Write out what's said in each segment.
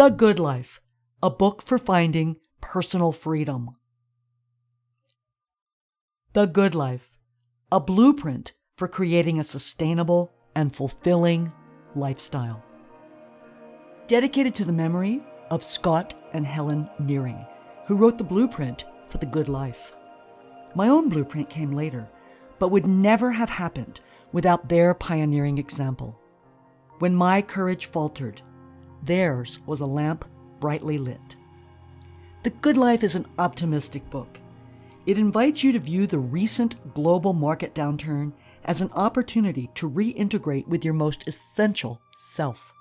The Good Life, a book for finding personal freedom. The Good Life, a blueprint for creating a sustainable and fulfilling lifestyle. Dedicated to the memory of Scott and Helen Nearing, who wrote the blueprint for The Good Life. My own blueprint came later, but would never have happened without their pioneering example. When my courage faltered, theirs was a lamp brightly lit. The Good Life is an optimistic book. It invites you to view the recent global market downturn as an opportunity to reintegrate with your most essential self.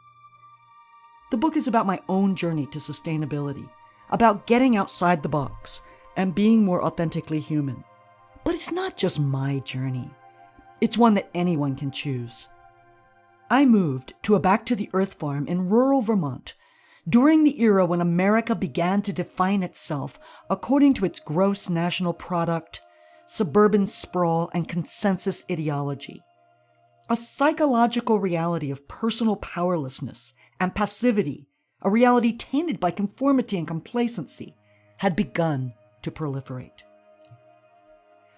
The book is about my own journey to sustainability, about getting outside the box and being more authentically human. But it's not just my journey. It's one that anyone can choose. I moved to a back-to-the-earth farm in rural Vermont during the era when America began to define itself according to its gross national product, suburban sprawl, and consensus ideology. A psychological reality of personal powerlessness and passivity, a reality tainted by conformity and complacency, had begun to proliferate.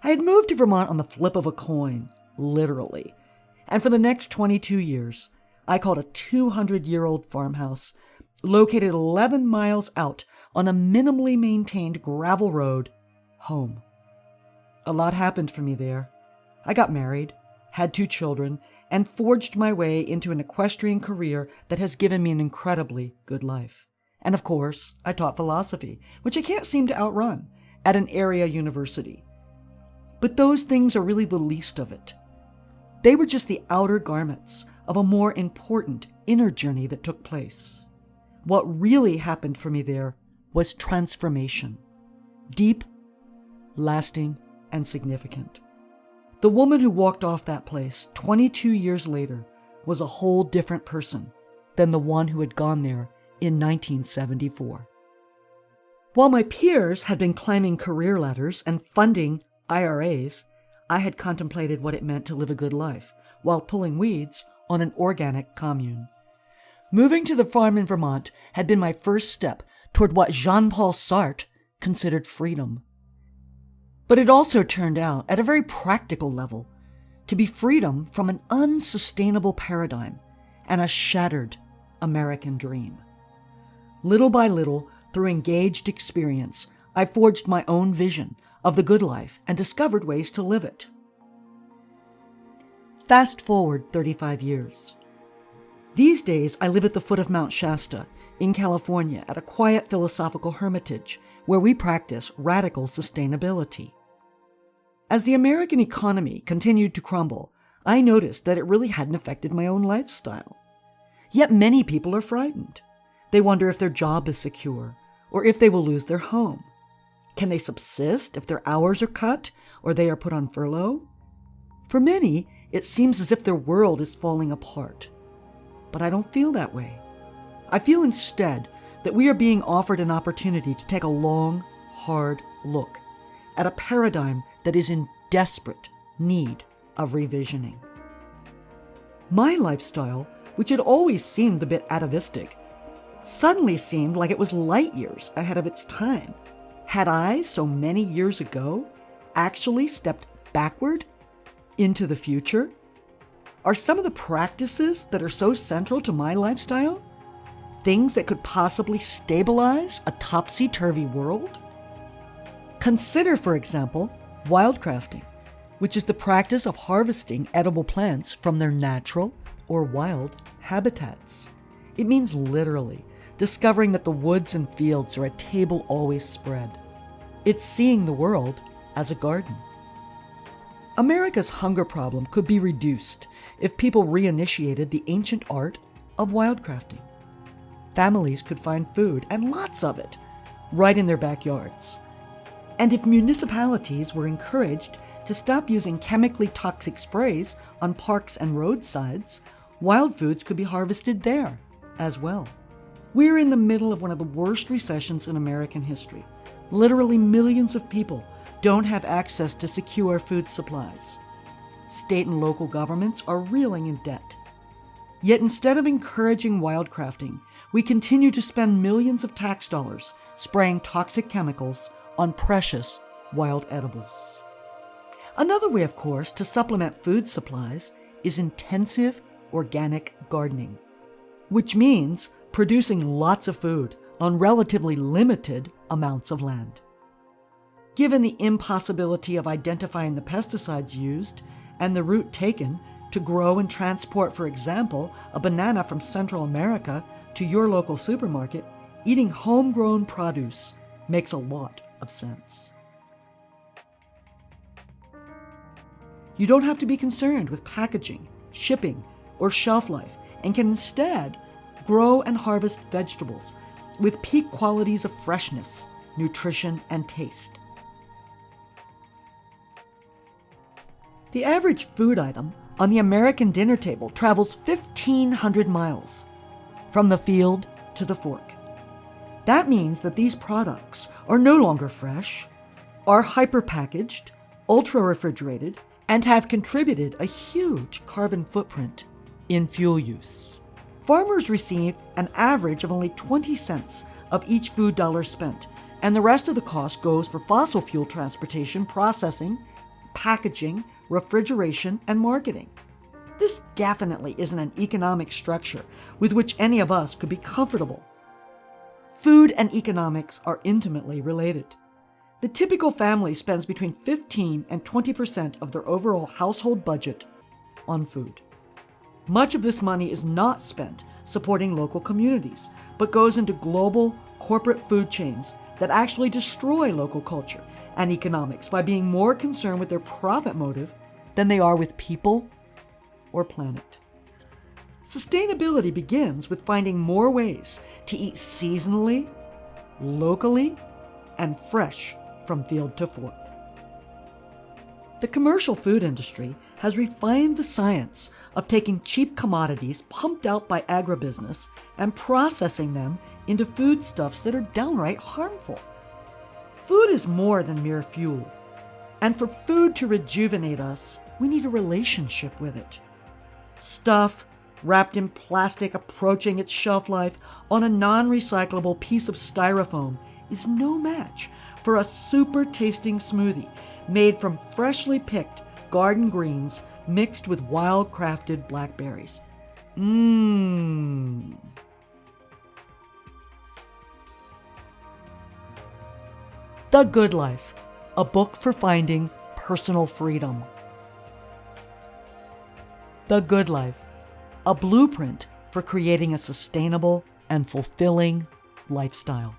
I had moved to Vermont on the flip of a coin, literally. And for the next 22 years, I called a 200-year-old farmhouse located 11 miles out on a minimally maintained gravel road home. A lot happened for me there. I got married, had 2 children, and forged my way into an equestrian career that has given me an incredibly good life. And of course, I taught philosophy, which I can't seem to outrun, at an area university. But those things are really the least of it. They were just the outer garments of a more important inner journey that took place. What really happened for me there was transformation. Deep, lasting, and significant. The woman who walked off that place 22 years later was a whole different person than the one who had gone there in 1974. While my peers had been climbing career ladders and funding IRAs, I had contemplated what it meant to live a good life while pulling weeds on an organic commune. Moving to the farm in Vermont had been my first step toward what Jean-Paul Sartre considered freedom. But it also turned out, at a very practical level, to be freedom from an unsustainable paradigm and a shattered American dream. Little by little, through engaged experience, I forged my own vision of the good life and discovered ways to live it. Fast forward 35 years. These days, I live at the foot of Mount Shasta in California at a quiet philosophical hermitage where we practice radical sustainability. As the American economy continued to crumble, I noticed that it really hadn't affected my own lifestyle. Yet many people are frightened. They wonder if their job is secure or if they will lose their home. Can they subsist if their hours are cut or they are put on furlough? For many, it seems as if their world is falling apart. But I don't feel that way. I feel instead that we are being offered an opportunity to take a long, hard look at a paradigm that is in desperate need of revisioning. My lifestyle, which had always seemed a bit atavistic, suddenly seemed like it was light years ahead of its time. Had I, so many years ago, actually stepped backward into the future? Are some of the practices that are so central to my lifestyle things that could possibly stabilize a topsy-turvy world? Consider, for example, wildcrafting, which is the practice of harvesting edible plants from their natural or wild habitats. It means literally discovering that the woods and fields are a table always spread. It's seeing the world as a garden. America's hunger problem could be reduced if people reinitiated the ancient art of wildcrafting. Families could find food, and lots of it, right in their backyards. And if municipalities were encouraged to stop using chemically toxic sprays on parks and roadsides, wild foods could be harvested there as well. We're in the middle of one of the worst recessions in American history. Literally millions of people don't have access to secure food supplies. State and local governments are reeling in debt. Yet instead of encouraging wildcrafting, we continue to spend millions of tax dollars spraying toxic chemicals on precious wild edibles. Another way, of course, to supplement food supplies is intensive organic gardening, which means producing lots of food on relatively limited amounts of land. Given the impossibility of identifying the pesticides used and the route taken to grow and transport, for example, a banana from Central America to your local supermarket, eating homegrown produce makes a lot of sense. You don't have to be concerned with packaging, shipping, or shelf life, and can instead grow and harvest vegetables with peak qualities of freshness, nutrition, and taste. The average food item on the American dinner table travels 1,500 miles from the field to the fork. That means that these products are no longer fresh, are hyper-packaged, ultra-refrigerated, and have contributed a huge carbon footprint in fuel use. Farmers receive an average of only 20 cents of each food dollar spent, and the rest of the cost goes for fossil fuel transportation, processing, packaging, refrigeration, and marketing. This definitely isn't an economic structure with which any of us could be comfortable. Food and economics are intimately related. The typical family spends between 15 and 20% of their overall household budget on food. Much of this money is not spent supporting local communities, but goes into global corporate food chains that actually destroy local culture and economics by being more concerned with their profit motive than they are with people or planet. Sustainability begins with finding more ways to eat seasonally, locally, and fresh from field to fork. The commercial food industry has refined the science of taking cheap commodities pumped out by agribusiness and processing them into foodstuffs that are downright harmful. Food is more than mere fuel, and for food to rejuvenate us, we need a relationship with it. Stuff wrapped in plastic approaching its shelf life on a non-recyclable piece of styrofoam is no match for a super tasting smoothie made from freshly picked garden greens mixed with wild-crafted blackberries. Mmm. The Good Life, a book for finding personal freedom. The Good Life, a blueprint for creating a sustainable and fulfilling lifestyle.